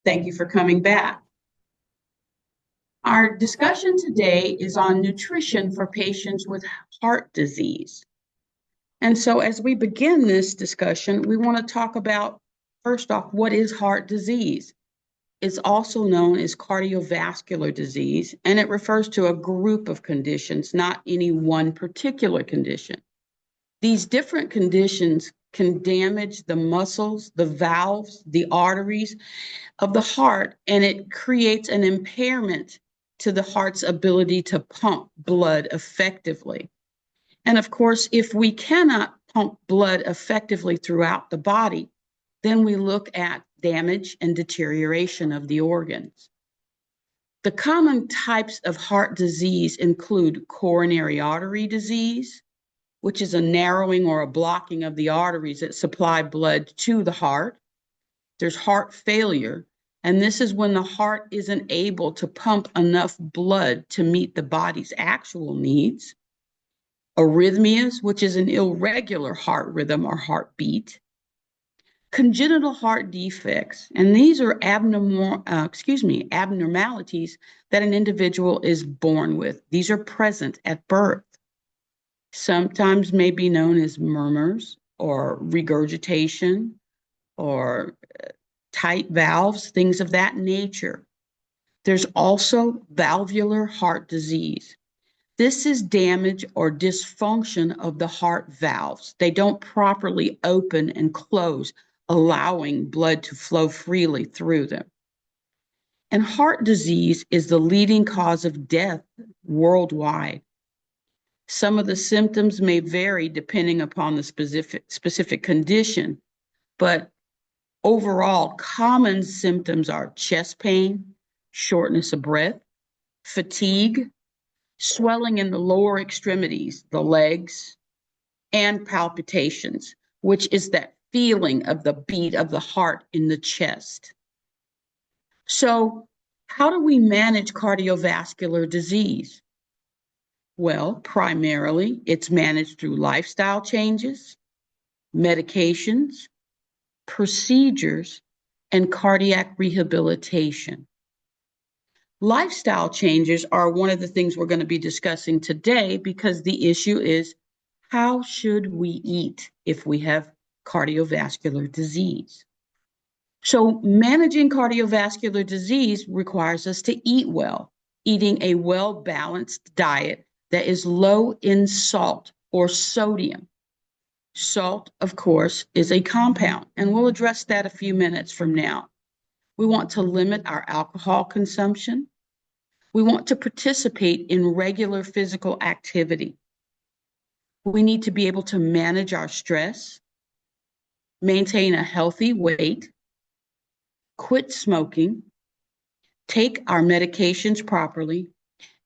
Thank you for coming back. Our discussion today is on nutrition for patients with heart disease. And so, as we begin this discussion, we want to talk about, first off, what is heart disease? It's also known as cardiovascular disease, and it refers to a group of conditions, not any one particular condition. These different conditions can damage the muscles, the valves, the arteries of the heart, and it creates an impairment to the heart's ability to pump blood effectively. And of course, if we cannot pump blood effectively throughout the body, then we look at damage and deterioration of the organs. The common types of heart disease include coronary artery disease, which is a narrowing or a blocking of the arteries that supply blood to the heart. There's heart failure, and this is when the heart isn't able to pump enough blood to meet the body's actual needs. Arrhythmias, which is an irregular heart rhythm or heartbeat. Congenital heart defects, and these are abnormalities that an individual is born with. These are present at birth. Sometimes may be known as murmurs or regurgitation or tight valves, things of that nature. There's also valvular heart disease. This is damage or dysfunction of the heart valves. They don't properly open and close, allowing blood to flow freely through them. And heart disease is the leading cause of death worldwide. Some of the symptoms may vary depending upon the specific condition, but overall, common symptoms are chest pain, shortness of breath, fatigue, swelling in the lower extremities, the legs, and palpitations, which is that feeling of the beat of the heart in the chest. So, how do we manage cardiovascular disease? Well, primarily, it's managed through lifestyle changes, medications, procedures, and cardiac rehabilitation. Lifestyle changes are one of the things we're going to be discussing today because the issue is how should we eat if we have cardiovascular disease? So, managing cardiovascular disease requires us to eat well, eating a well balanced diet that is low in salt or sodium. Salt, of course, is a compound, and we'll address that a few minutes from now. We want to limit our alcohol consumption. We want to participate in regular physical activity. We need to be able to manage our stress, maintain a healthy weight, quit smoking, take our medications properly,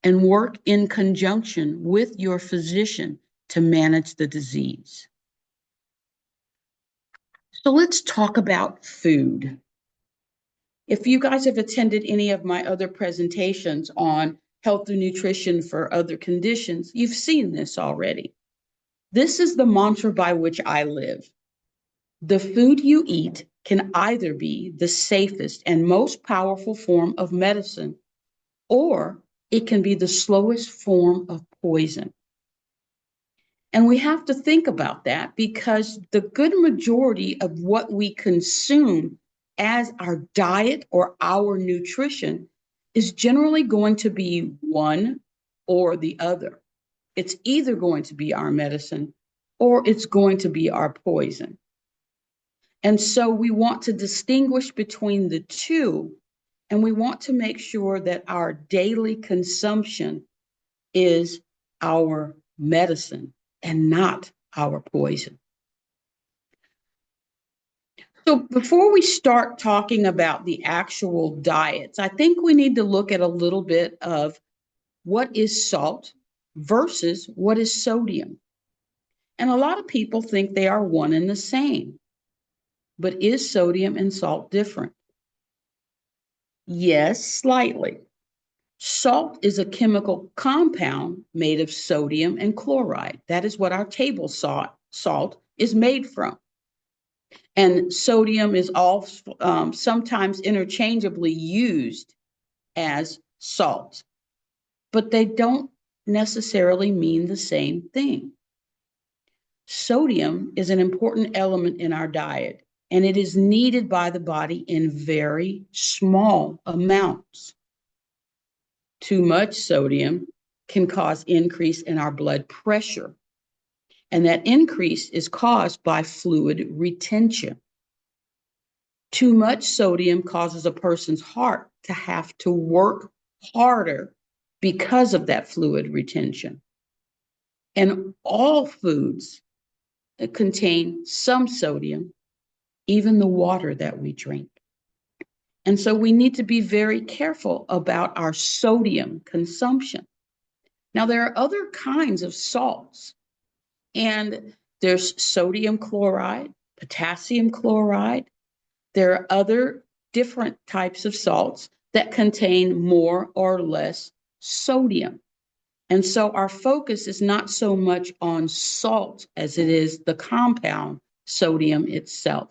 and work in conjunction with your physician to manage the disease. So let's talk about food. If you guys have attended any of my other presentations on health and nutrition for other conditions, you've seen this already. This is the mantra by which I live. The food you eat can either be the safest and most powerful form of medicine, or it can be the slowest form of poison. And we have to think about that because the good majority of what we consume as our diet or our nutrition is generally going to be one or the other. It's either going to be our medicine or it's going to be our poison. And so we want to distinguish between the two, and we want to make sure that our daily consumption is our medicine and not our poison. So before we start talking about the actual diets, I think we need to look at a little bit of what is salt versus what is sodium. And a lot of people think they are one and the same. But is sodium and salt different? Yes, slightly. Salt is a chemical compound made of sodium and chloride. That is what our table salt is made from. And sodium is all sometimes interchangeably used as salt, but they don't necessarily mean the same thing. Sodium is an important element in our diet, and it is needed by the body in very small amounts. Too much sodium can cause increase in our blood pressure, and that increase is caused by fluid retention. Too much sodium causes a person's heart to have to work harder because of that fluid retention. And all foods contain some sodium, even the water that we drink. And so we need to be very careful about our sodium consumption. Now, there are other kinds of salts, and there's sodium chloride, potassium chloride. There are other different types of salts that contain more or less sodium. And so our focus is not so much on salt as it is the compound sodium itself.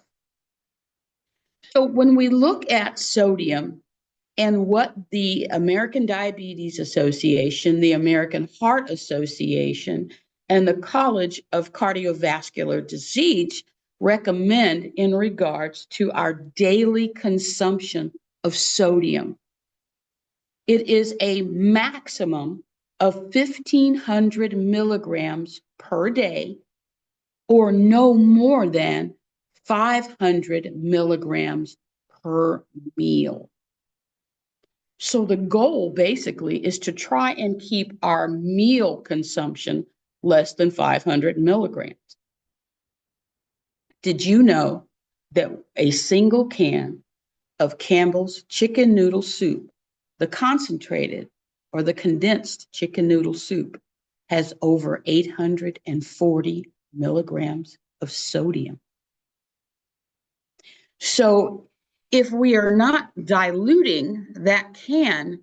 So when we look at sodium and what the American Diabetes Association, the American Heart Association, and the College of Cardiovascular Disease recommend in regards to our daily consumption of sodium, it is a maximum of 1,500 milligrams per day, or no more than 500 milligrams per meal. So the goal basically is to try and keep our meal consumption less than 500 milligrams. Did you know that a single can of Campbell's chicken noodle soup, the concentrated or the condensed chicken noodle soup, has over 840 milligrams of sodium? So if we are not diluting that can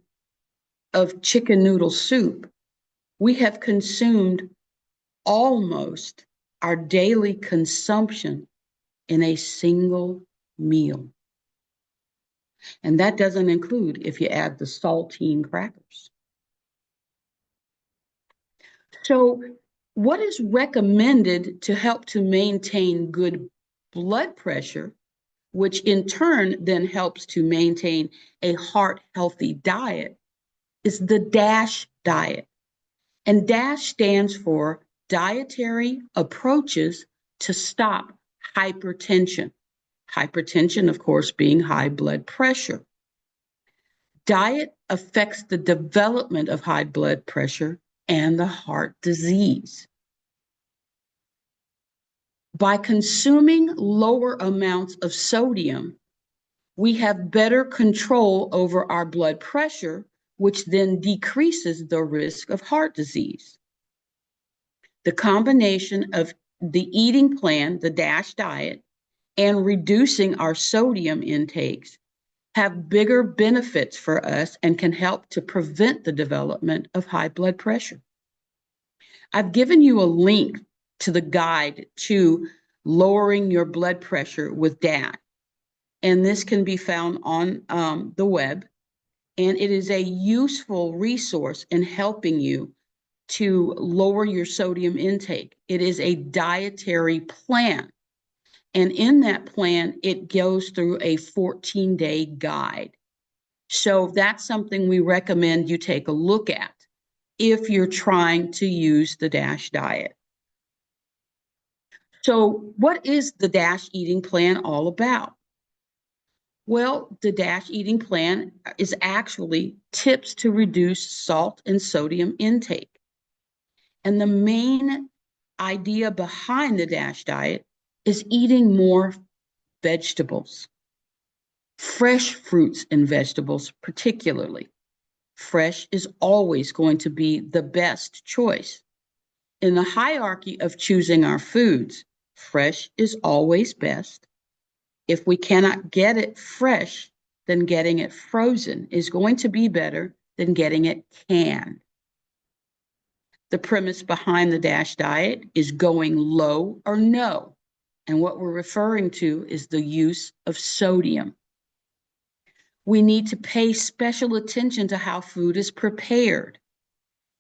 of chicken noodle soup, we have consumed almost our daily consumption in a single meal. And that doesn't include if you add the saltine crackers. So what is recommended to help to maintain good blood pressure, which in turn then helps to maintain a heart healthy diet, is the DASH diet. And DASH stands for Dietary Approaches to Stop Hypertension. Hypertension, of course, being high blood pressure. Diet affects the development of high blood pressure and the heart disease. By consuming lower amounts of sodium, we have better control over our blood pressure, which then decreases the risk of heart disease. The combination of the eating plan, the DASH diet, and reducing our sodium intakes have bigger benefits for us and can help to prevent the development of high blood pressure. I've given you a link to the guide to lowering your blood pressure with DASH, and this can be found on the web, and it is a useful resource in helping you to lower your sodium intake. It is a dietary plan. And in that plan, it goes through a 14-day guide. So that's something we recommend you take a look at if you're trying to use the DASH diet. So what is the DASH eating plan all about? Well, the DASH eating plan is actually tips to reduce salt and sodium intake. And the main idea behind the DASH diet is eating more vegetables, fresh fruits and vegetables particularly. Fresh is always going to be the best choice. In the hierarchy of choosing our foods, fresh is always best. If we cannot get it fresh, then getting it frozen is going to be better than getting it canned. The premise behind the DASH diet is going low or no. And what we're referring to is the use of sodium. We need to pay special attention to how food is prepared.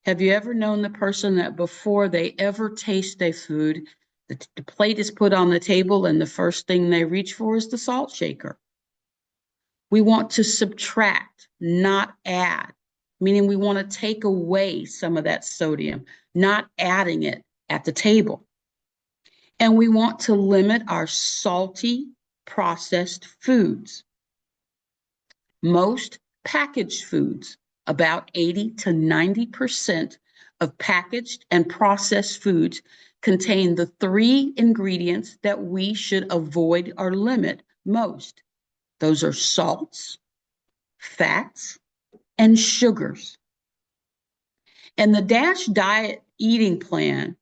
Have you ever known the person that before they ever taste their food, the plate is put on the table and the first thing they reach for is the salt shaker? We want to subtract, not add, meaning we want to take away some of that sodium, not adding it at the table. And we want to limit our salty, processed foods. Most packaged foods, about 80 to 90% of packaged and processed foods, contain the 3 ingredients that we should avoid or limit most. Those are salts, fats, and sugars. And the DASH diet eating plan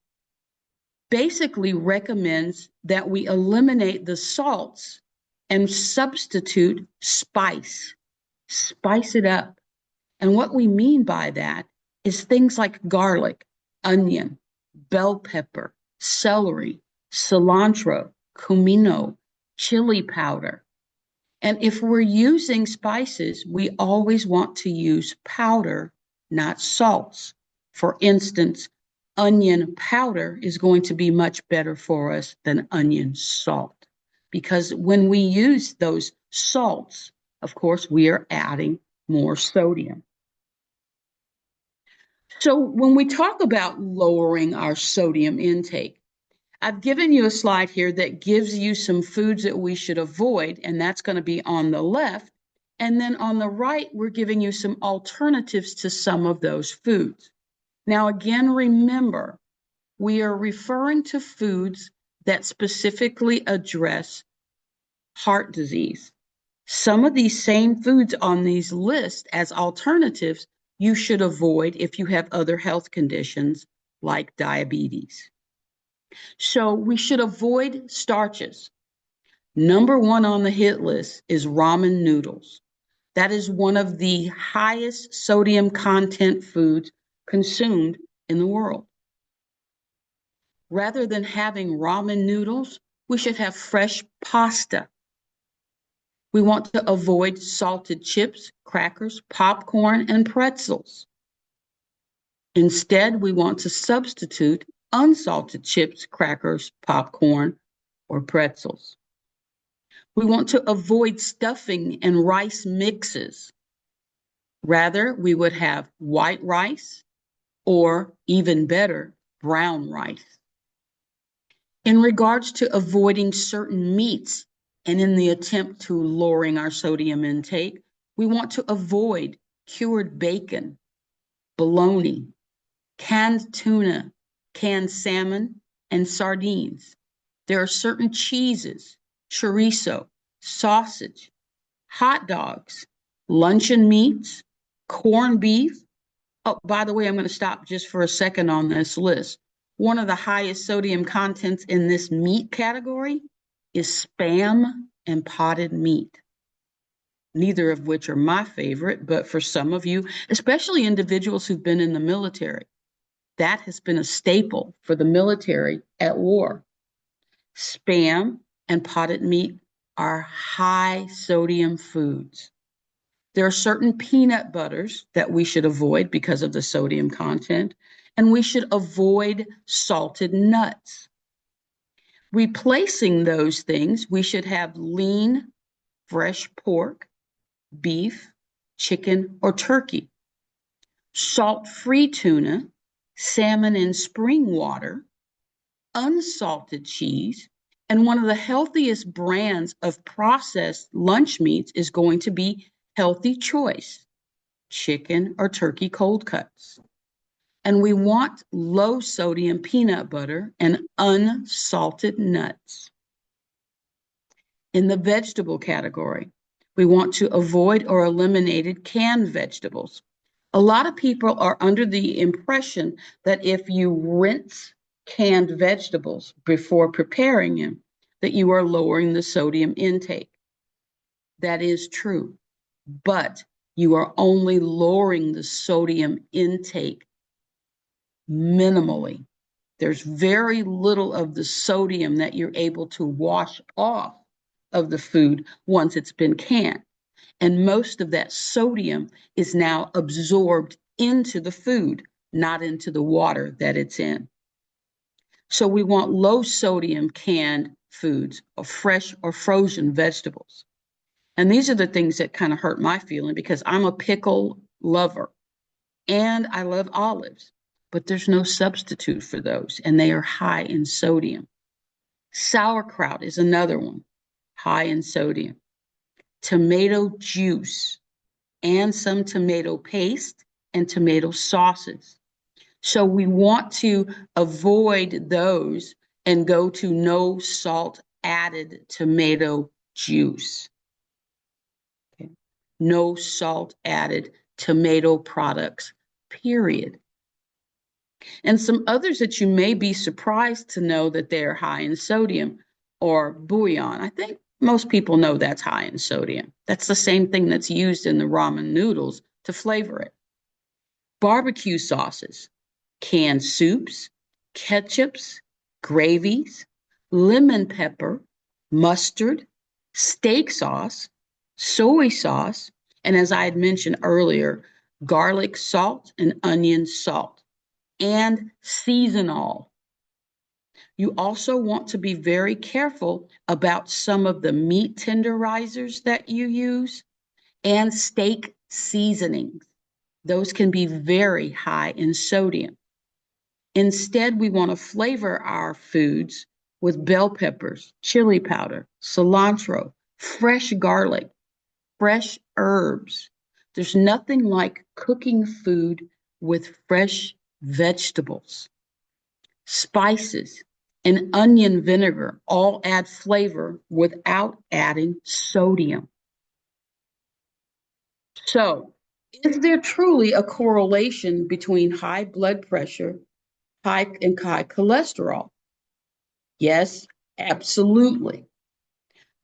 basically recommends that we eliminate the salts and substitute spice it up. And what we mean by that is things like garlic, onion, bell pepper, celery, cilantro, comino, chili powder. And if we're using spices, we always want to use powder, not salts. For instance, onion powder is going to be much better for us than onion salt, because when we use those salts, of course, we are adding more sodium. So when we talk about lowering our sodium intake, I've given you a slide here that gives you some foods that we should avoid, and that's going to be on the left. And then on the right, we're giving you some alternatives to some of those foods. Now, again, remember, we are referring to foods that specifically address heart disease. Some of these same foods on these lists as alternatives you should avoid if you have other health conditions like diabetes. So we should avoid starches. Number 1 on the hit list is ramen noodles. That is one of the highest sodium content foods consumed in the world. Rather than having ramen noodles, we should have fresh pasta. We want to avoid salted chips, crackers, popcorn, and pretzels. Instead, we want to substitute unsalted chips, crackers, popcorn, or pretzels. We want to avoid stuffing and rice mixes. Rather, we would have white rice or, even better, brown rice. In regards to avoiding certain meats and in the attempt to lowering our sodium intake, we want to avoid cured bacon, bologna, canned tuna, canned salmon, and sardines. There are certain cheeses, chorizo, sausage, hot dogs, luncheon meats, corned beef. Oh, by the way, I'm going to stop just for a second on this list. One of the highest sodium contents in this meat category is Spam and potted meat, neither of which are my favorite, but for some of you, especially individuals who've been in the military, that has been a staple for the military at war. Spam and potted meat are high sodium foods. There are certain peanut butters that we should avoid because of the sodium content, and we should avoid salted nuts. Replacing those things, we should have lean, fresh pork, beef, chicken, or turkey, salt-free tuna, salmon in spring water, unsalted cheese, and one of the healthiest brands of processed lunch meats is going to be Healthy Choice, chicken or turkey cold cuts. And we want low sodium peanut butter and unsalted nuts. In the vegetable category, we want to avoid or eliminate canned vegetables. A lot of people are under the impression that if you rinse canned vegetables before preparing them, that you are lowering the sodium intake. That is true, but you are only lowering the sodium intake minimally. There's very little of the sodium that you're able to wash off of the food once it's been canned. And most of that sodium is now absorbed into the food, not into the water that it's in. So we want low sodium canned foods or fresh or frozen vegetables. And these are the things that kind of hurt my feeling because I'm a pickle lover and I love olives, but there's no substitute for those, and they are high in sodium. Sauerkraut is another one, high in sodium. Tomato juice and some tomato paste and tomato sauces. So we want to avoid those and go to no salt added tomato juice. Okay. No salt added tomato products, period. And some others that you may be surprised to know that they're high in sodium or bouillon. I think most people know that's high in sodium. That's the same thing that's used in the ramen noodles to flavor it. Barbecue sauces, canned soups, ketchups, gravies, lemon pepper, mustard, steak sauce, soy sauce, and as I had mentioned earlier, garlic salt and onion salt, and seasonal. You also want to be very careful about some of the meat tenderizers that you use and steak seasonings. Those can be very high in sodium. Instead, we want to flavor our foods with bell peppers, chili powder, cilantro, fresh garlic, fresh herbs. There's nothing like cooking food with fresh vegetables. Spices and onion vinegar all add flavor without adding sodium. So, is there truly a correlation between high blood pressure, high cholesterol? Yes, absolutely.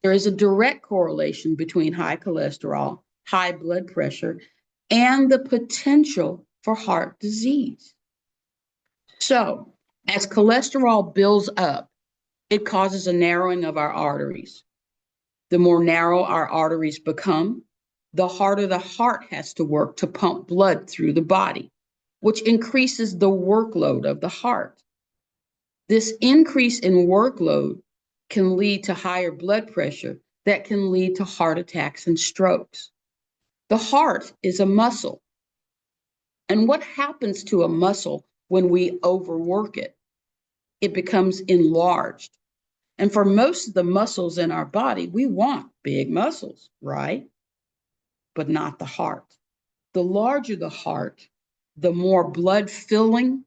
There is a direct correlation between high cholesterol, high blood pressure, and the potential for heart disease. So, as cholesterol builds up, it causes a narrowing of our arteries. The more narrow our arteries become, the harder the heart has to work to pump blood through the body, which increases the workload of the heart. This increase in workload can lead to higher blood pressure that can lead to heart attacks and strokes. The heart is a muscle. And what happens to a muscle when we overwork it? It becomes enlarged. And for most of the muscles in our body, we want big muscles, right? But not the heart. The larger the heart, the more blood filling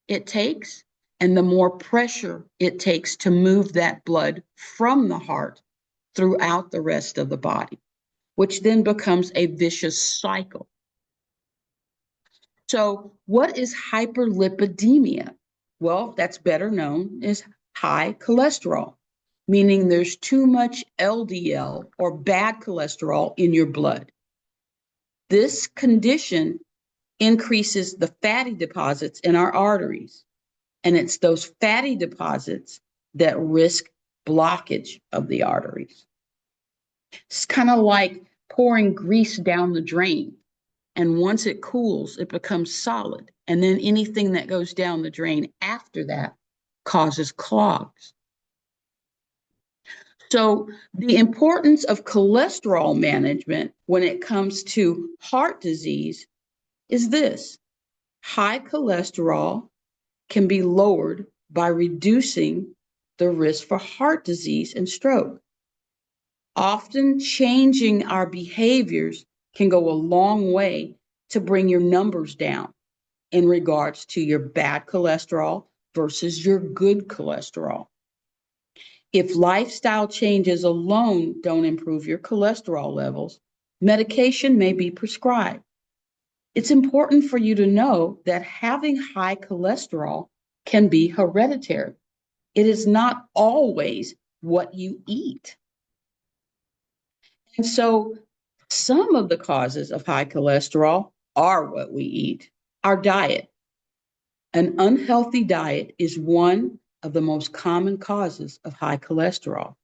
it takes, and the more pressure it takes to move that blood from the heart throughout the rest of the body, which then becomes a vicious cycle. So, what is hyperlipidemia? Well, that's better known as high cholesterol, meaning there's too much LDL or bad cholesterol in your blood. This condition increases the fatty deposits in our arteries, and it's those fatty deposits that risk blockage of the arteries. It's kind of like pouring grease down the drain. And once it cools, it becomes solid. And then anything that goes down the drain after that causes clogs. So, the importance of cholesterol management when it comes to heart disease is this: high cholesterol can be lowered by reducing the risk for heart disease and stroke. Often changing our behaviors can go a long way to bring your numbers down in regards to your bad cholesterol versus your good cholesterol. If lifestyle changes alone don't improve your cholesterol levels, medication may be prescribed. It's important for you to know that having high cholesterol can be hereditary. It is not always what you eat. And so some of the causes of high cholesterol are what we eat, our diet. An unhealthy diet is one of the most common causes of high cholesterol.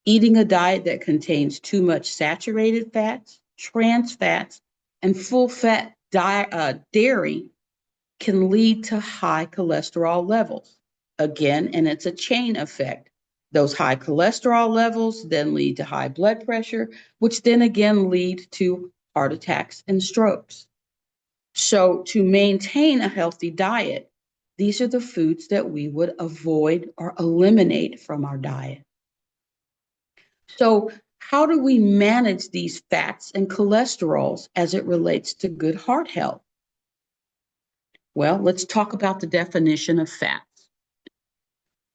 Eating a diet that contains too much saturated fats, trans fats, and full fat dairy can lead to high cholesterol levels. Again, and it's a chain effect. Those high cholesterol levels then lead to high blood pressure, which then again lead to heart attacks and strokes. So, to maintain a healthy diet, these are the foods that we would avoid or eliminate from our diet. So, how do we manage these fats and cholesterols as it relates to good heart health? Well, let's talk about the definition of fats.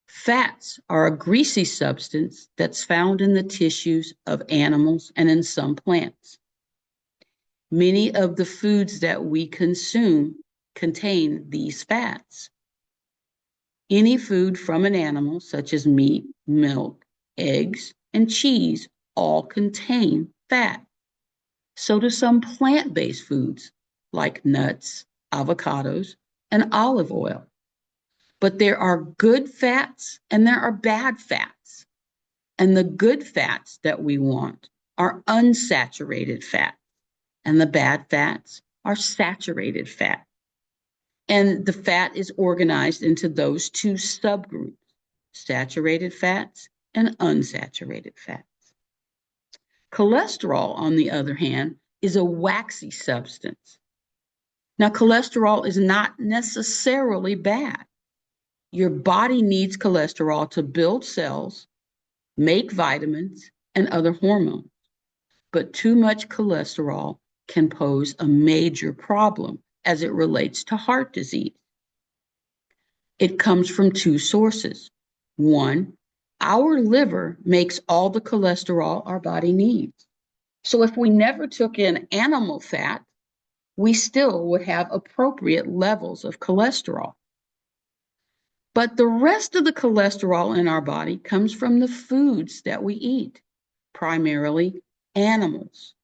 Fats are a greasy substance that's found in the tissues of animals and in some plants. Many of the foods that we consume contain these fats. Any food from an animal, such as meat, milk, eggs, and cheese, all contain fat. So do some plant-based foods like nuts, avocados, and olive oil. But there are good fats and there are bad fats. And the good fats that we want are unsaturated fats, and the bad fats are saturated fat. And the fat is organized into those two subgroups, saturated fats and unsaturated fats. Cholesterol, on the other hand, is a waxy substance. Now, cholesterol is not necessarily bad. Your body needs cholesterol to build cells, make vitamins, and other hormones. But too much cholesterol can pose a major problem as it relates to heart disease. It comes from two sources. One, our liver makes all the cholesterol our body needs. So if we never took in animal fat, we still would have appropriate levels of cholesterol. But the rest of the cholesterol in our body comes from the foods that we eat, primarily animals.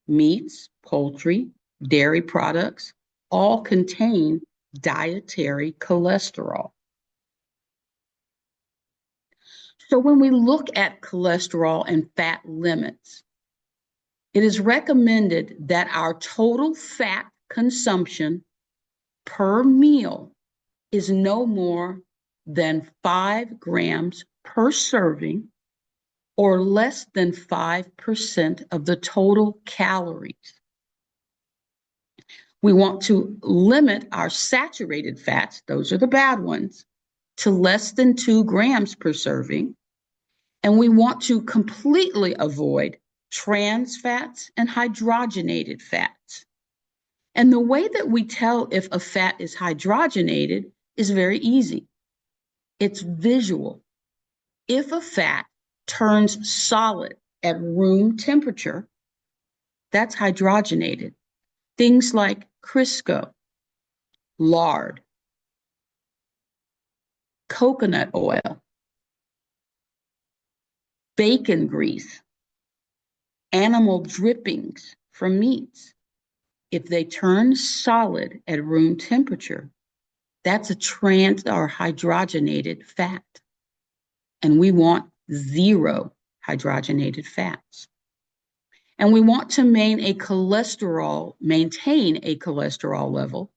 Meats, poultry, dairy products all contain dietary cholesterol. So when we look at cholesterol and fat limits, it is recommended that our total fat consumption per meal is no more than 5 grams per serving or less than 5% of the total calories. We want to limit our saturated fats, those are the bad ones, to less than 2 grams per serving. And we want to completely avoid trans fats and hydrogenated fats. And the way that we tell if a fat is hydrogenated is very easy. It's visual. If a fat turns solid at room temperature, that's hydrogenated. Things like Crisco, lard, coconut oil, bacon grease, animal drippings from meats. If they turn solid at room temperature, that's a trans or hydrogenated fat. And we want 0 hydrogenated fats. And we want to maintain a cholesterol level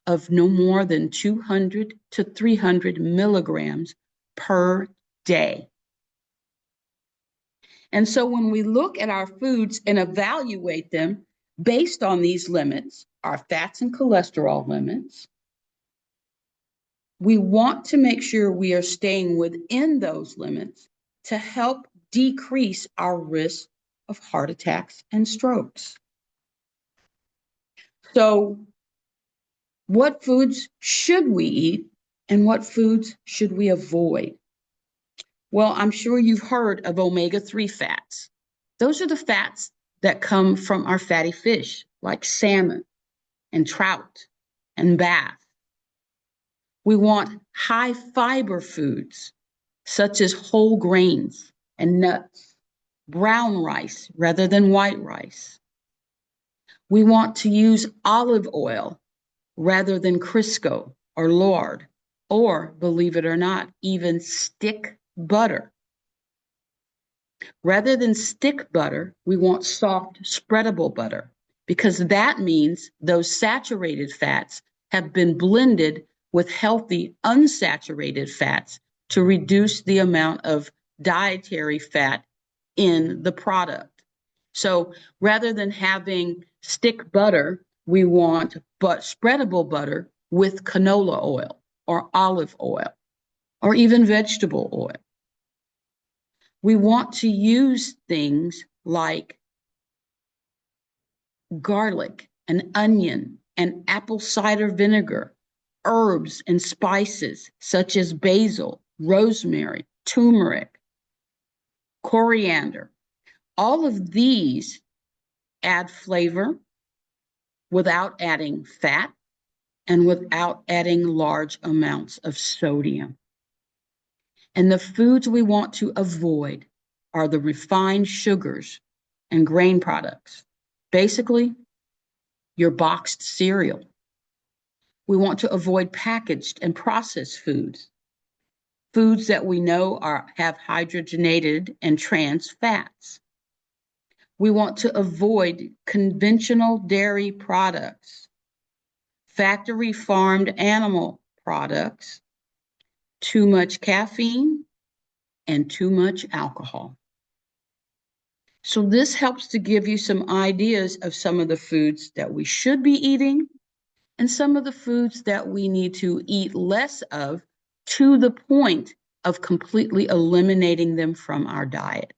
of no more than 200 to 300 milligrams per day. And so when we look at our foods and evaluate them based on these limits, our fats and cholesterol limits, we want to make sure we are staying within those limits to help decrease our risk of heart attacks and strokes. So, what foods should we eat and what foods should we avoid? Well, I'm sure you've heard of omega-3 fats. Those are the fats that come from our fatty fish, like salmon and trout and bass. We want high fiber foods, such as whole grains and nuts, brown rice rather than white rice. We want to use olive oil rather than Crisco or lard, or, believe it or not, even stick butter. Rather than stick butter, we want soft, spreadable butter because that means those saturated fats have been blended with healthy, unsaturated fats to reduce the amount of dietary fat in the product. So rather than having stick butter, we want spreadable butter with canola oil or olive oil or even vegetable oil. We want to use things like garlic and onion and apple cider vinegar, herbs and spices such as basil, rosemary, turmeric, coriander. All of these add flavor without adding fat and without adding large amounts of sodium. And the foods we want to avoid are the refined sugars and grain products. Basically, your boxed cereal. We want to avoid packaged and processed foods, foods that we know have hydrogenated and trans fats. We want to avoid conventional dairy products, factory farmed animal products, too much caffeine, and too much alcohol. So this helps to give you some ideas of some of the foods that we should be eating and some of the foods that we need to eat less of to the point of completely eliminating them from our diet.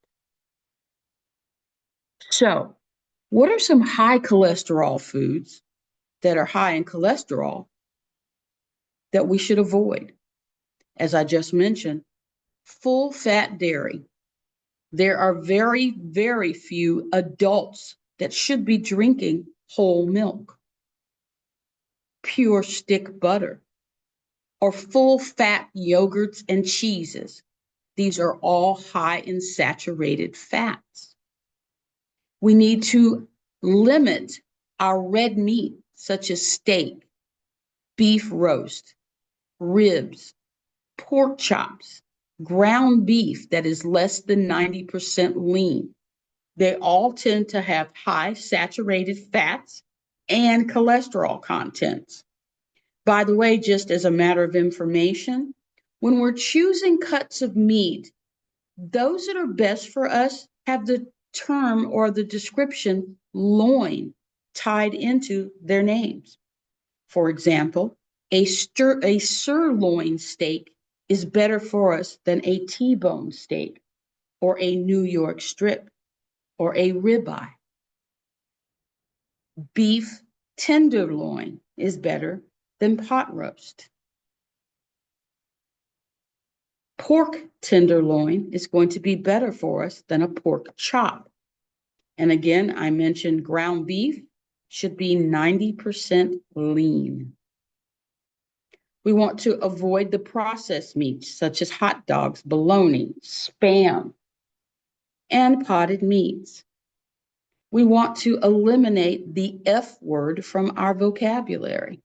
So, what are some high cholesterol foods that are high in cholesterol that we should avoid? As I just mentioned, full fat dairy. There are very, very few adults that should be drinking whole milk, pure stick butter, or full fat yogurts and cheeses. These are all high in saturated fats. We need to limit our red meat, such as steak, beef roast, ribs, pork chops, ground beef that is less than 90% lean. They all tend to have high saturated fats and cholesterol contents. By the way, just as a matter of information, when we're choosing cuts of meat, those that are best for us have the term or the description loin tied into their names. For example, a sirloin steak is better for us than a T-bone steak or a New York strip or a ribeye. Beef tenderloin is better than pot roast. Pork tenderloin is going to be better for us than a pork chop. And again, I mentioned ground beef should be 90% lean. We want to avoid the processed meats such as hot dogs, bologna, Spam, and potted meats. We want to eliminate the F word from our vocabulary,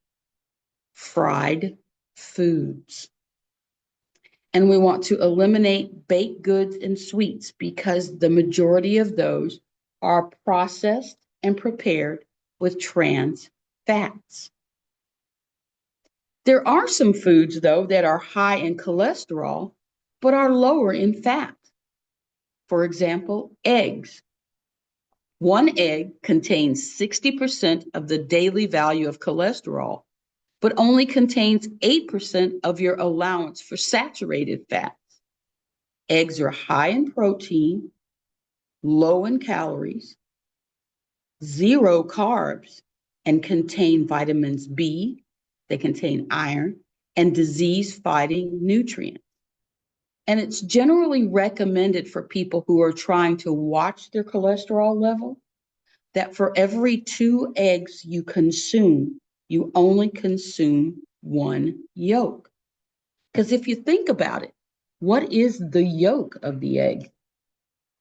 fried foods. And we want to eliminate baked goods and sweets because the majority of those are processed and prepared with trans fats. There are some foods, though, that are high in cholesterol, but are lower in fat. For example, eggs. One egg contains 60% of the daily value of cholesterol, but only contains 8% of your allowance for saturated fats. Eggs are high in protein, low in calories, zero carbs, and contain vitamins B, they contain iron, and disease-fighting nutrients. And it's generally recommended for people who are trying to watch their cholesterol level that for every 2 eggs you consume, you only consume 1 yolk. Because if you think about it, what is the yolk of the egg?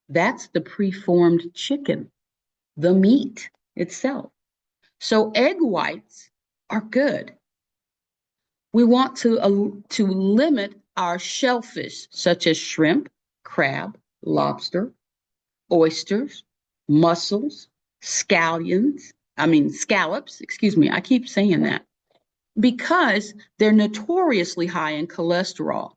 That's the preformed chicken, the meat itself. So egg whites are good. We want to limit our shellfish, such as shrimp, crab, lobster, oysters, mussels, scallops, excuse me, I keep saying that, because they're notoriously high in cholesterol,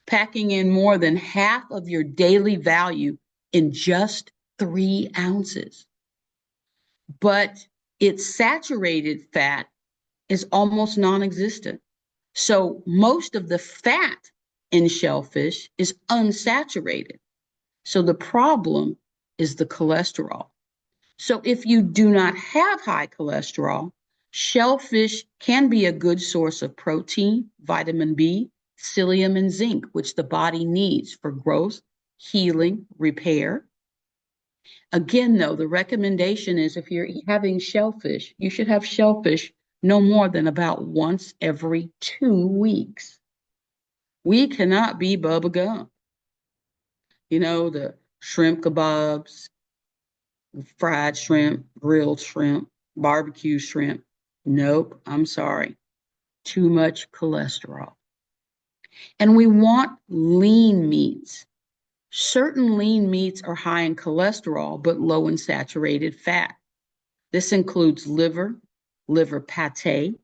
packing in more than half of your daily value in just 3 ounces. But its saturated fat is almost non-existent. So most of the fat in shellfish is unsaturated. So the problem is the cholesterol. So if you do not have high cholesterol, shellfish can be a good source of protein, vitamin B, psyllium, and zinc, which the body needs for growth, healing, repair. Again, though, the recommendation is if you're having shellfish, you should have shellfish no more than about once every 2 weeks. We cannot be Bubba Gump. You know, the shrimp kebabs, fried shrimp, grilled shrimp, barbecue shrimp. Nope, I'm sorry. Too much cholesterol. And we want lean meats. Certain lean meats are high in cholesterol, but low in saturated fat. This includes liver pate,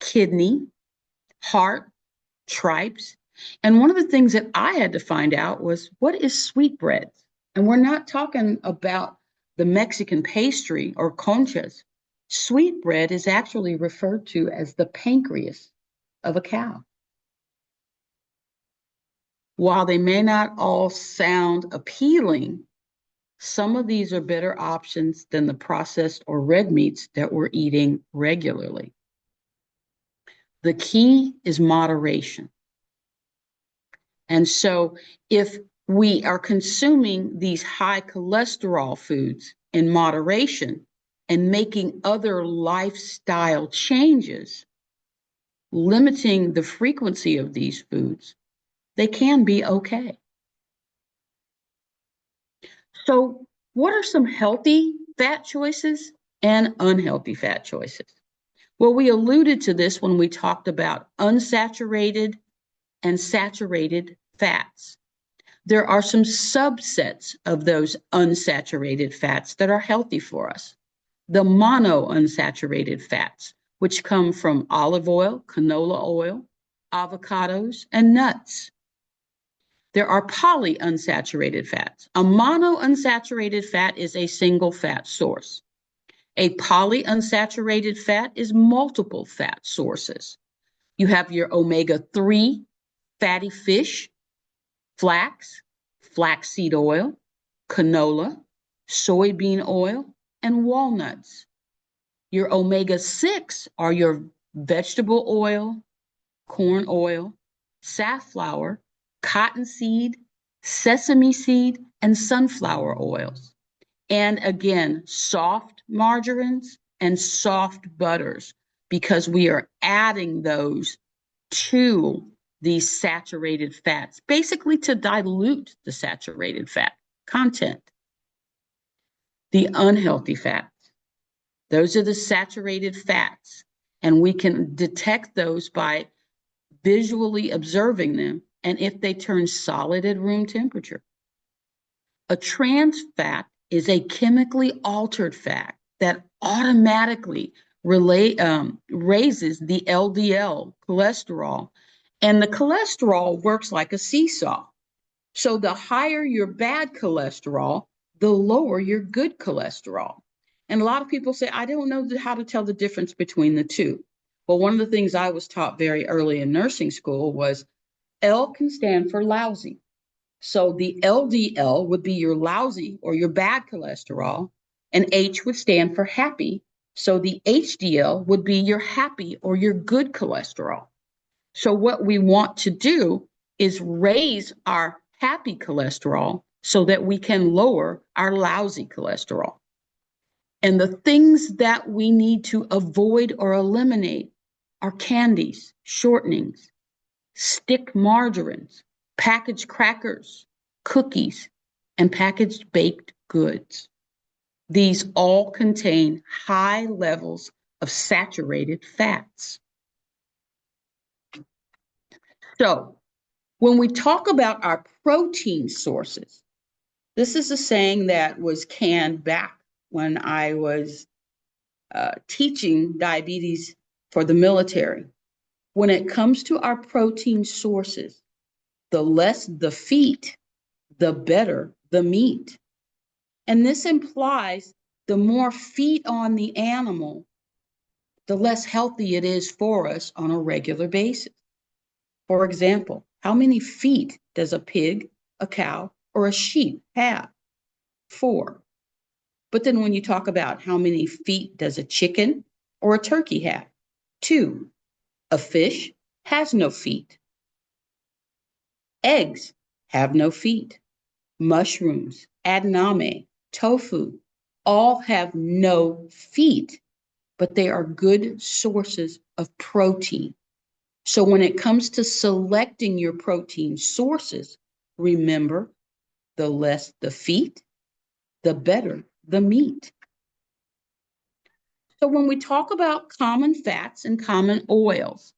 kidney, heart, tripes. And one of the things that I had to find out was, what is sweetbreads? And we're not talking about the Mexican pastry or conchas. Sweetbread is actually referred to as the pancreas of a cow. While they may not all sound appealing, some of these are better options than the processed or red meats that we're eating regularly. The key is moderation. And so if we are consuming these high cholesterol foods in moderation and making other lifestyle changes, limiting the frequency of these foods, they can be okay. So what are some healthy fat choices and unhealthy fat choices? Well, we alluded to this when we talked about unsaturated and saturated fats. There are some subsets of those unsaturated fats that are healthy for us. The monounsaturated fats, which come from olive oil, canola oil, avocados, and nuts. There are polyunsaturated fats. A monounsaturated fat is a single fat source. A polyunsaturated fat is multiple fat sources. You have your omega-3 fatty fish, flax, flaxseed oil, canola, soybean oil, and walnuts. Your omega-6 are your vegetable oil, corn oil, safflower, cottonseed, sesame seed, and sunflower oils. And again, soft margarines and soft butters, because we are adding those to these saturated fats, basically to dilute the saturated fat content. The unhealthy fats, those are the saturated fats, and we can detect those by visually observing them and if they turn solid at room temperature. A trans fat is a chemically altered fat that automatically raises the LDL cholesterol, and the cholesterol works like a seesaw. So the higher your bad cholesterol, the lower your good cholesterol. And a lot of people say, I don't know how to tell the difference between the two. Well, one of the things I was taught very early in nursing school was L can stand for lousy. So the LDL would be your lousy or your bad cholesterol, and H would stand for happy. So the HDL would be your happy or your good cholesterol. So what we want to do is raise our happy cholesterol so that we can lower our lousy cholesterol. And the things that we need to avoid or eliminate are candies, shortenings, stick margarines, packaged crackers, cookies, and packaged baked goods. These all contain high levels of saturated fats. So when we talk about our protein sources, this is a saying that was canned back when I was teaching diabetes for the military. When it comes to our protein sources, the less the feet, the better the meat. And this implies the more feet on the animal, the less healthy it is for us on a regular basis. For example, how many feet does a pig, a cow, or a sheep have? 4. But then when you talk about how many feet does a chicken or a turkey have? 2. A fish has no feet. Eggs have no feet. Mushrooms, edamame, tofu, all have no feet, but they are good sources of protein. So when it comes to selecting your protein sources, remember, the less the feet, the better the meat. So when we talk about common fats and common oils,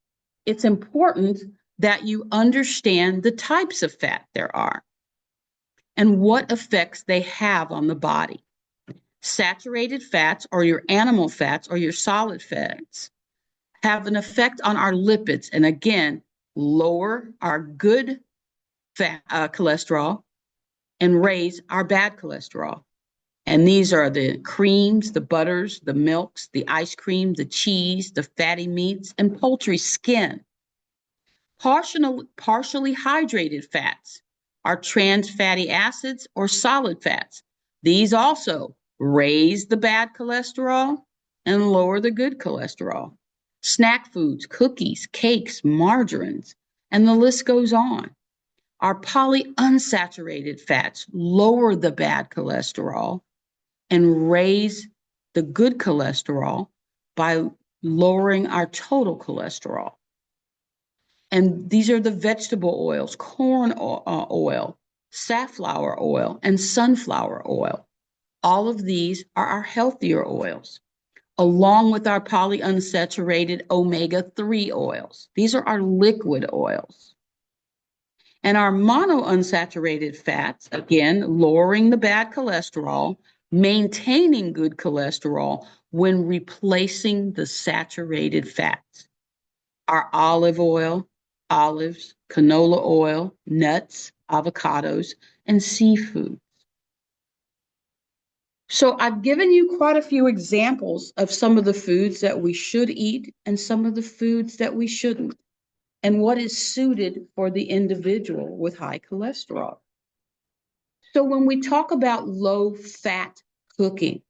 it's important that you understand the types of fat there are and what effects they have on the body. Saturated fats, or your animal fats, or your solid fats, have an effect on our lipids, and again, lower our good fat, cholesterol and raise our bad cholesterol. And these are the creams, the butters, the milks, the ice cream, the cheese, the fatty meats, and poultry skin. Partially hydrated fats are trans fatty acids or solid fats. These also raise the bad cholesterol and lower the good cholesterol. Snack foods, cookies, cakes, margarines, and the list goes on. Our polyunsaturated fats lower the bad cholesterol and raise the good cholesterol by lowering our total cholesterol. And these are the vegetable oils, corn oil, safflower oil, and sunflower oil. All of these are our healthier oils, along with our polyunsaturated omega-3 oils. These are our liquid oils. And our monounsaturated fats, again, lowering the bad cholesterol, maintaining good cholesterol when replacing the saturated fats. Our olive oil, olives, canola oil, nuts, avocados, and seafood. So I've given you quite a few examples of some of the foods that we should eat and some of the foods that we shouldn't, and what is suited for the individual with high cholesterol. So when we talk about low fat cooking,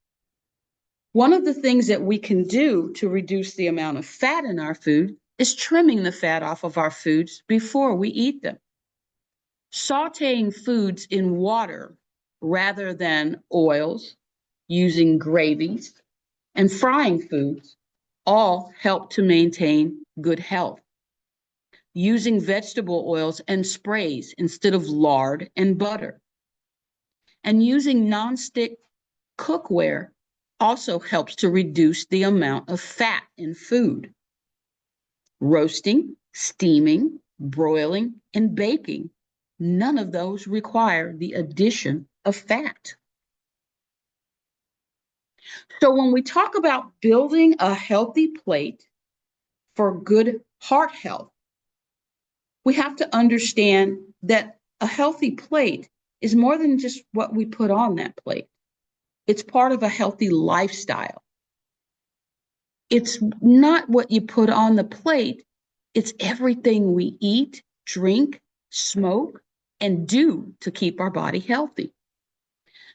one of the things that we can do to reduce the amount of fat in our food is trimming the fat off of our foods before we eat them. Sauteing foods in water rather than oils, using gravies, and frying foods all help to maintain good health. Using vegetable oils and sprays instead of lard and butter. And using nonstick cookware also helps to reduce the amount of fat in food. Roasting, steaming, broiling, and baking, none of those require the addition of fat. So when we talk about building a healthy plate for good heart health, we have to understand that a healthy plate is more than just what we put on that plate. It's part of a healthy lifestyle. It's not what you put on the plate, it's everything we eat, drink, smoke, and do to keep our body healthy.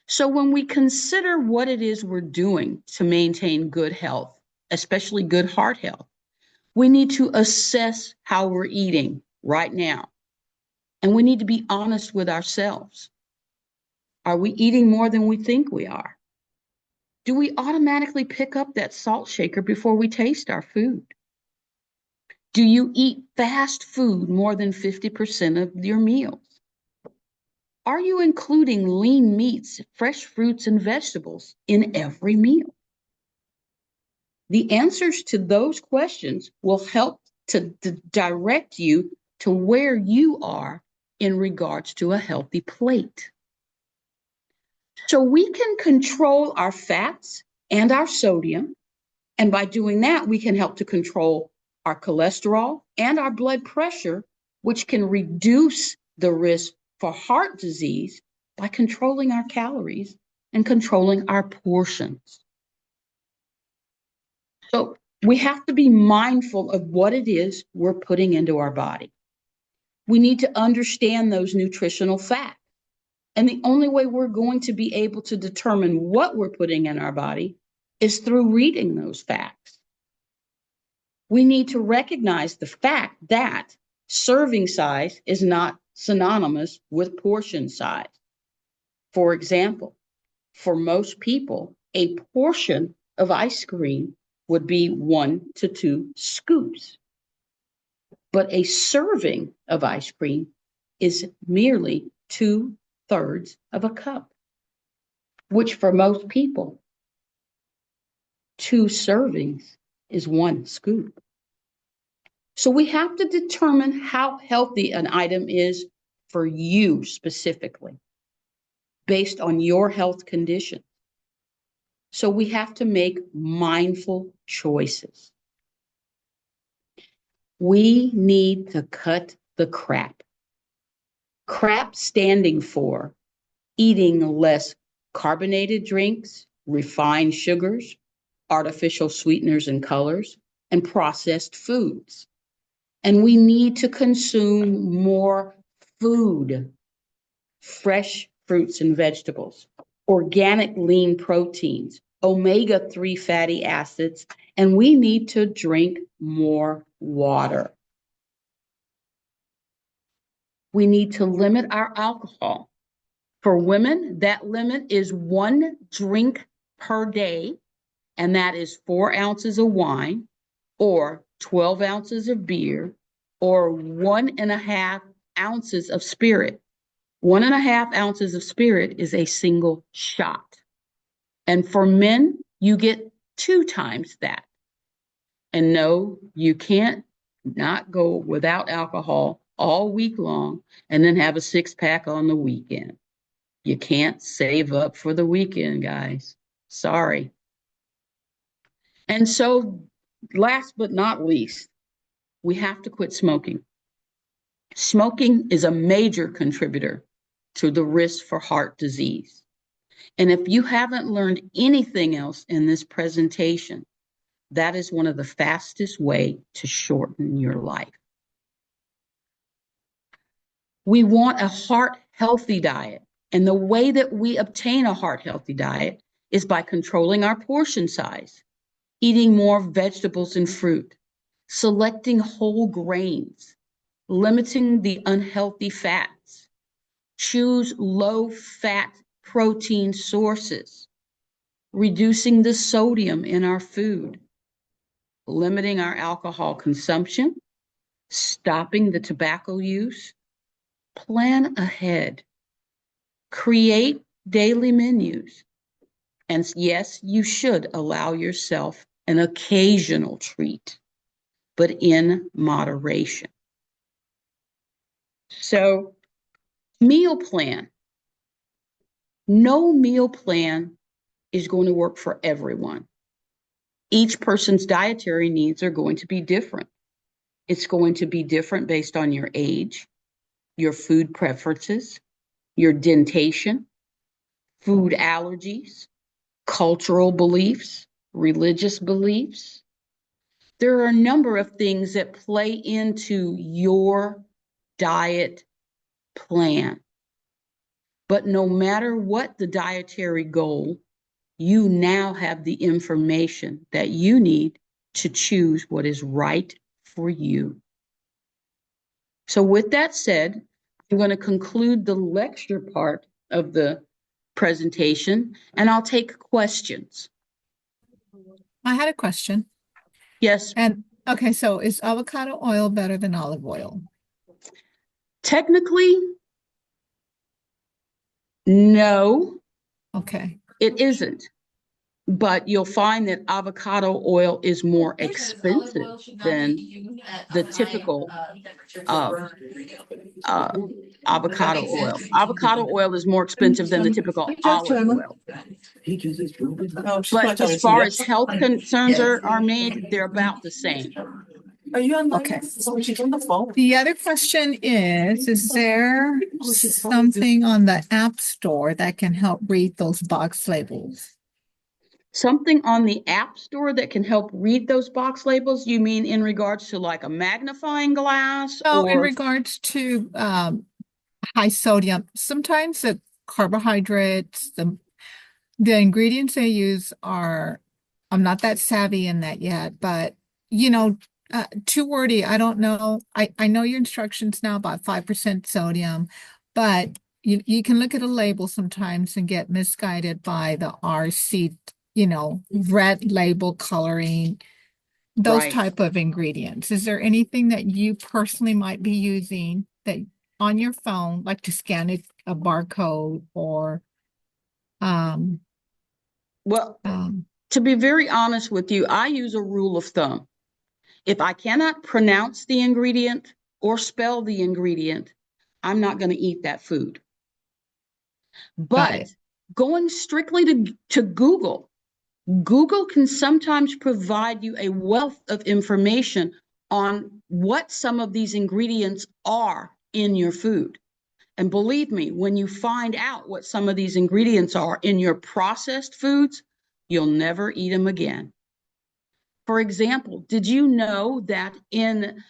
So when we consider what it is we're doing to maintain good health, especially good heart health, we need to assess how we're eating right now. And we need to be honest with ourselves. Are we eating more than we think we are? Do we automatically pick up that salt shaker before we taste our food? Do you eat fast food more than 50% of your meals? Are you including lean meats, fresh fruits, and vegetables in every meal? The answers to those questions will help to direct you to where you are in regards to a healthy plate. So we can control our fats and our sodium. And by doing that, we can help to control our cholesterol and our blood pressure, which can reduce the risk for heart disease by controlling our calories and controlling our portions. So we have to be mindful of what it is we're putting into our body. We need to understand those nutritional facts. And the only way we're going to be able to determine what we're putting in our body is through reading those facts. We need to recognize the fact that serving size is not synonymous with portion size. For example, for most people, a portion of ice cream would be 1 to 2 scoops. But a serving of ice cream is merely 2/3 of a cup, which for most people, 2 servings is 1 scoop. So we have to determine how healthy an item is for you specifically, based on your health condition. So we have to make mindful choices. We need to cut the crap. Crap standing for eating less carbonated drinks, refined sugars, artificial sweeteners and colors, and processed foods. And we need to consume more food, fresh fruits and vegetables, organic lean proteins, omega-3 fatty acids, and we need to drink more water. We need to limit our alcohol. For women, that limit is 1 drink per day, and that is 4 ounces of wine or 12 ounces of beer or 1.5 ounces of spirit. 1.5 ounces of spirit is a single shot. And for men, you get 2 times that. And no, you can't not go without alcohol all week long and then have a 6-pack on the weekend. You can't save up for the weekend, guys. Sorry. And so, last but not least, we have to quit smoking. Smoking is a major contributor to the risk for heart disease. And if you haven't learned anything else in this presentation, that is one of the fastest ways to shorten your life. We want a heart healthy diet. And the way that we obtain a heart healthy diet is by controlling our portion size, eating more vegetables and fruit, selecting whole grains, limiting the unhealthy fats, choose low-fat protein sources, reducing the sodium in our food, limiting our alcohol consumption, stopping the tobacco use, plan ahead, create daily menus, and yes, you should allow yourself an occasional treat, but in moderation. So, meal plan. No meal plan is going to work for everyone. Each person's dietary needs are going to be different. It's going to be different based on your age, your food preferences, your dentation, food allergies, cultural beliefs, religious beliefs. There are a number of things that play into your diet plan. But no matter what the dietary goal, you now have the information that you need to choose what is right for you. So with that said, I'm going to conclude the lecture part of the presentation, and I'll take questions. I had a question. Yes. And okay, so is avocado oil better than olive oil? Technically, no. Okay. It isn't. but you'll find that avocado oil is more expensive than the typical uh, uh, avocado oil. Avocado oil is more expensive than the typical olive oil. But as far as health concerns are made, they're about the same. Are you on? Okay. She's on the phone. The other question is there something on the App Store that can help read those box labels? Something on the App Store that can help read those box labels? You mean in regards to like a magnifying glass? Oh, in or regards to high sodium, sometimes the carbohydrates, the ingredients they use are, I'm not that savvy in that yet, but too wordy. I don't know. I know your instructions now about 5% sodium, but you can look at a label sometimes and get misguided by the RC, red label coloring, those Right. type of ingredients. Is there anything that you personally might be using that on your phone, like to scan a barcode or Well, to be very honest with you, I use a rule of thumb. If I cannot pronounce the ingredient or spell the ingredient, I'm not going to eat that food. But going strictly to Google, Google can sometimes provide you a wealth of information on what some of these ingredients are in your food. And believe me, when you find out what some of these ingredients are in your processed foods, you'll never eat them again. For example, did you know that in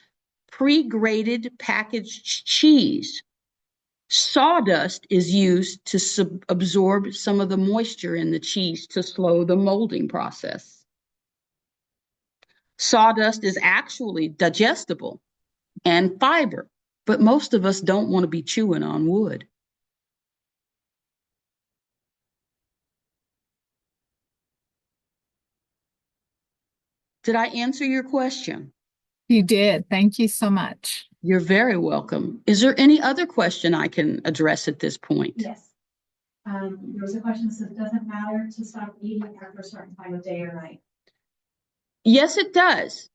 pre-grated packaged cheese, sawdust is used to absorb some of the moisture in the cheese to slow the molding process? Sawdust is actually digestible and fiber, but most of us don't want to be chewing on wood. Did I answer your question? You did. Thank you so much. You're very welcome. Is there any other question I can address at this point? Yes. There was a question that says, does it matter to stop eating after a certain time of day or night? Yes, it does.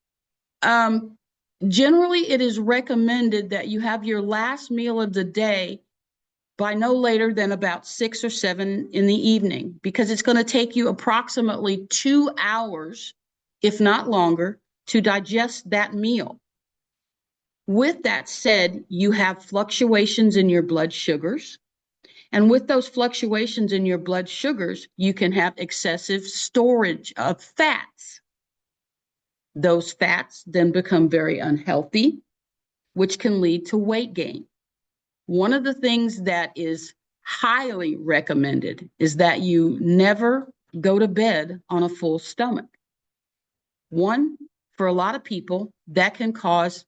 Generally, it is recommended that you have your last meal of the day by no later than about 6 or 7 in the evening, because it's going to take you approximately 2 hours, if not longer, to digest that meal. With that said, you have fluctuations in your blood sugars. And with those fluctuations in your blood sugars, you can have excessive storage of fats. Those fats then become very unhealthy, which can lead to weight gain. One of the things that is highly recommended is that you never go to bed on a full stomach. One, for a lot of people, that can cause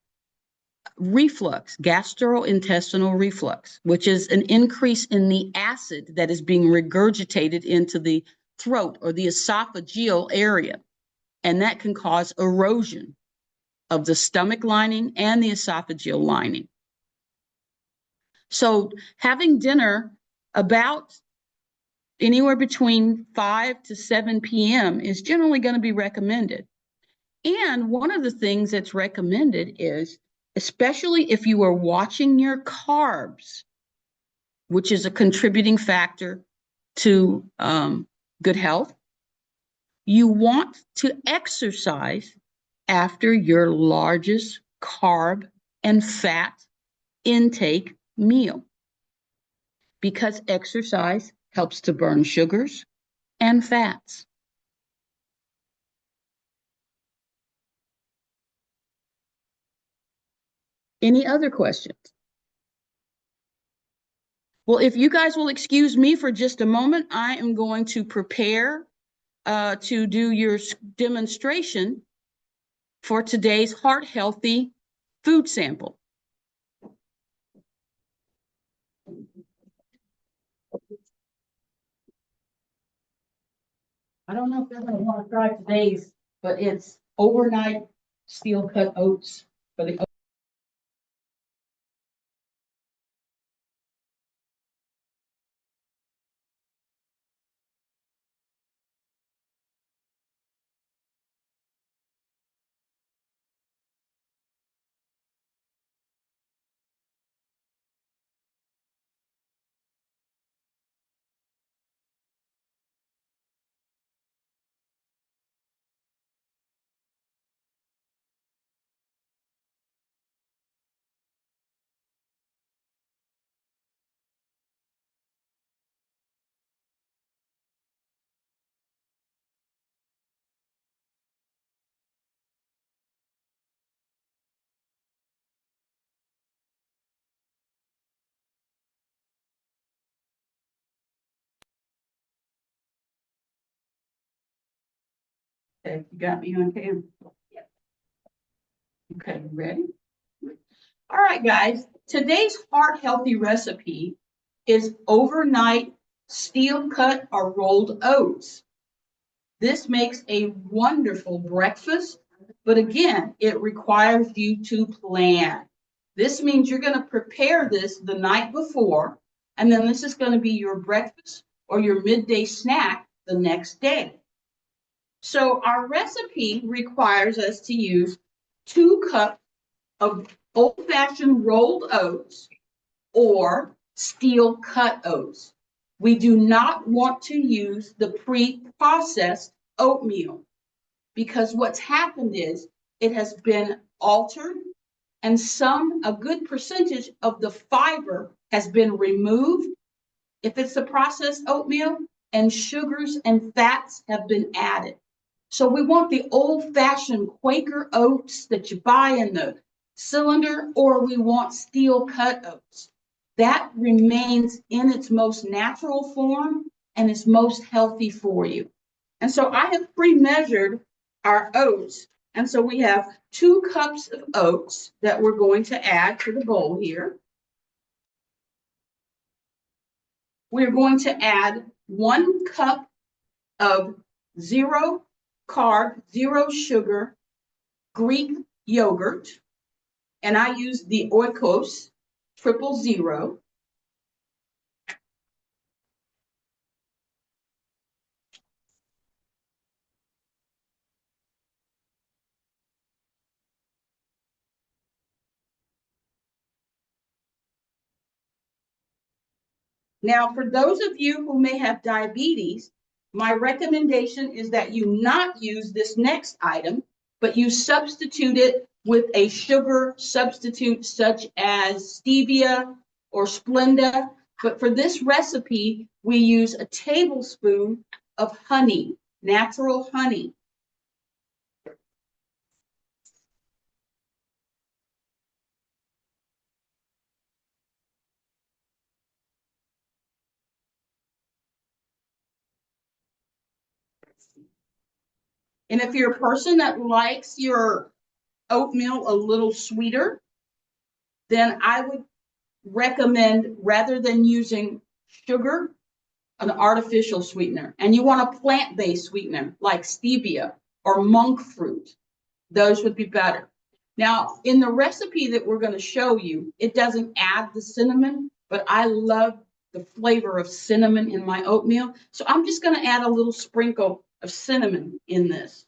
reflux, gastrointestinal reflux, which is an increase in the acid that is being regurgitated into the throat or the esophageal area. And that can cause erosion of the stomach lining and the esophageal lining. So having dinner about anywhere between 5 to 7 p.m. is generally going to be recommended. And one of the things that's recommended is, especially if you are watching your carbs, which is a contributing factor to good health, you want to exercise after your largest carb and fat intake meal, because exercise helps to burn sugars and fats. Any other questions? Well, if you guys will excuse me for just a moment, I am going to prepare to do your demonstration for today's heart healthy food sample. I don't know if they're going to want to try today's, but it's overnight steel cut oats for the Okay, you got me on camera. Okay, ready? All right, guys. Today's heart healthy recipe is overnight steel cut or rolled oats. This makes a wonderful breakfast, but again, it requires you to plan. This means you're going to prepare this the night before, and then this is going to be your breakfast or your midday snack the next day. So our recipe requires us to use 2 cups of old-fashioned rolled oats or steel cut oats. We do not want to use the pre-processed oatmeal because what's happened is it has been altered and a good percentage of the fiber has been removed if it's the processed oatmeal, and sugars and fats have been added. So we want the old-fashioned Quaker oats that you buy in the cylinder, or we want steel cut oats. That remains in its most natural form and is most healthy for you. And so I have pre-measured our oats. And so we have 2 cups of oats that we're going to add to the bowl here. We're going to add 1 cup of 0 carb, 0 sugar Greek yogurt. And I use the Oikos 000. Now, for those of you who may have diabetes, my recommendation is that you not use this next item, but you substitute it with a sugar substitute such as stevia or Splenda. But for this recipe, we use a tablespoon of honey, natural honey. And if you're a person that likes your oatmeal a little sweeter, then I would recommend, rather than using sugar, an artificial sweetener. And you want a plant-based sweetener like stevia or monk fruit. Those would be better. Now, in the recipe that we're going to show you, it doesn't add the cinnamon, but I love the flavor of cinnamon in my oatmeal. So I'm just going to add a little sprinkle of cinnamon in this.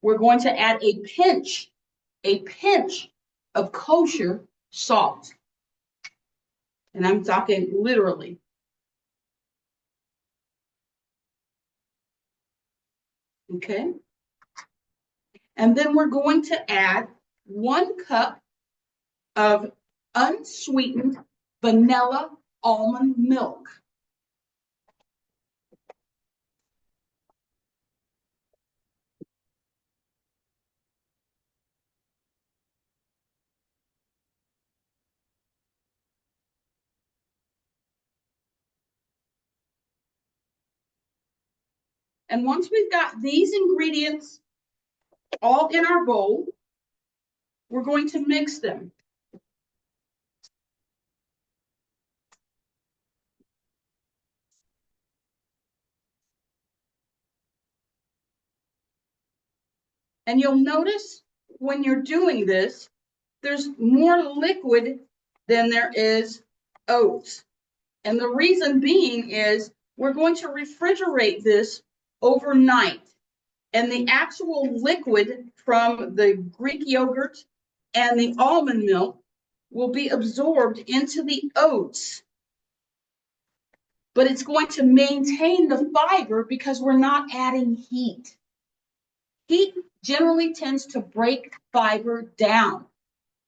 We're going to add a pinch of kosher salt. And I'm talking literally. Okay. And then we're going to add 1 cup of unsweetened vanilla almond milk. And once we've got these ingredients all in our bowl, we're going to mix them. And you'll notice when you're doing this, there's more liquid than there is oats. And the reason being is we're going to refrigerate this overnight. And the actual liquid from the Greek yogurt and the almond milk will be absorbed into the oats. But it's going to maintain the fiber because we're not adding heat. Heat generally tends to break fiber down.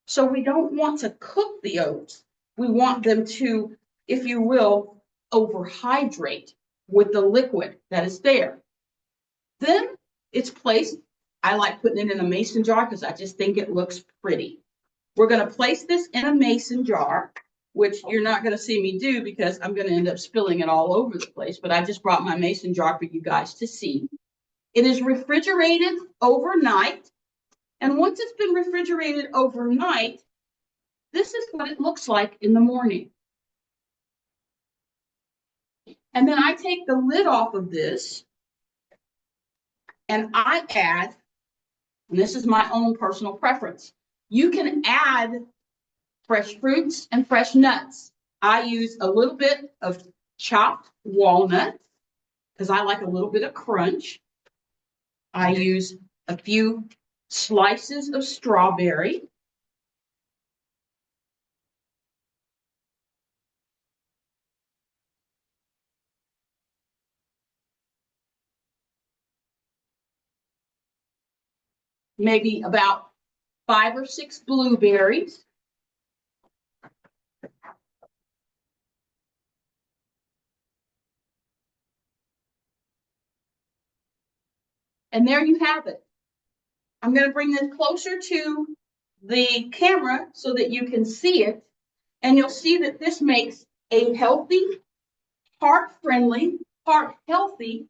So we don't want to cook the oats. We want them to, if you will, overhydrate with the liquid that is there. Then it's placed, I like putting it in a mason jar because I just think it looks pretty. We're going to place this in a mason jar which you're not gonna see me do because I'm gonna end up spilling it all over the place, but I just brought my mason jar for you guys to see. It is refrigerated overnight. And once it's been refrigerated overnight, this is what it looks like in the morning. And then I take the lid off of this and I add, and this is my own personal preference, you can add fresh fruits and fresh nuts. I use a little bit of chopped walnuts because I like a little bit of crunch. I use a few slices of strawberry. Maybe about 5 or 6 blueberries. And there you have it. I'm going to bring this closer to the camera so that you can see it. And you'll see that this makes a healthy, heart-friendly, heart-healthy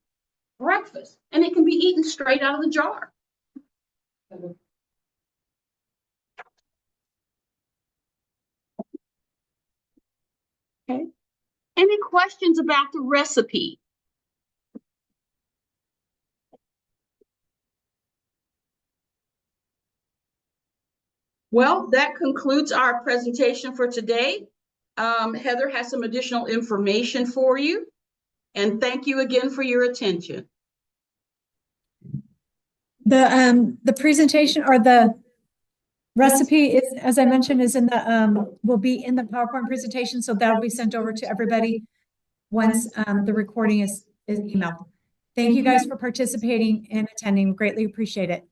breakfast. And it can be eaten straight out of the jar. Okay. Any questions about the recipe? Well, that concludes our presentation for today. Heather has some additional information for you. And thank you again for your attention. The presentation or the recipe is, as I mentioned, is in the will be in the PowerPoint presentation, so that'll be sent over to everybody once the recording is emailed. Thank you guys for participating and attending. Greatly appreciate it.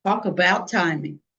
Talk about timing.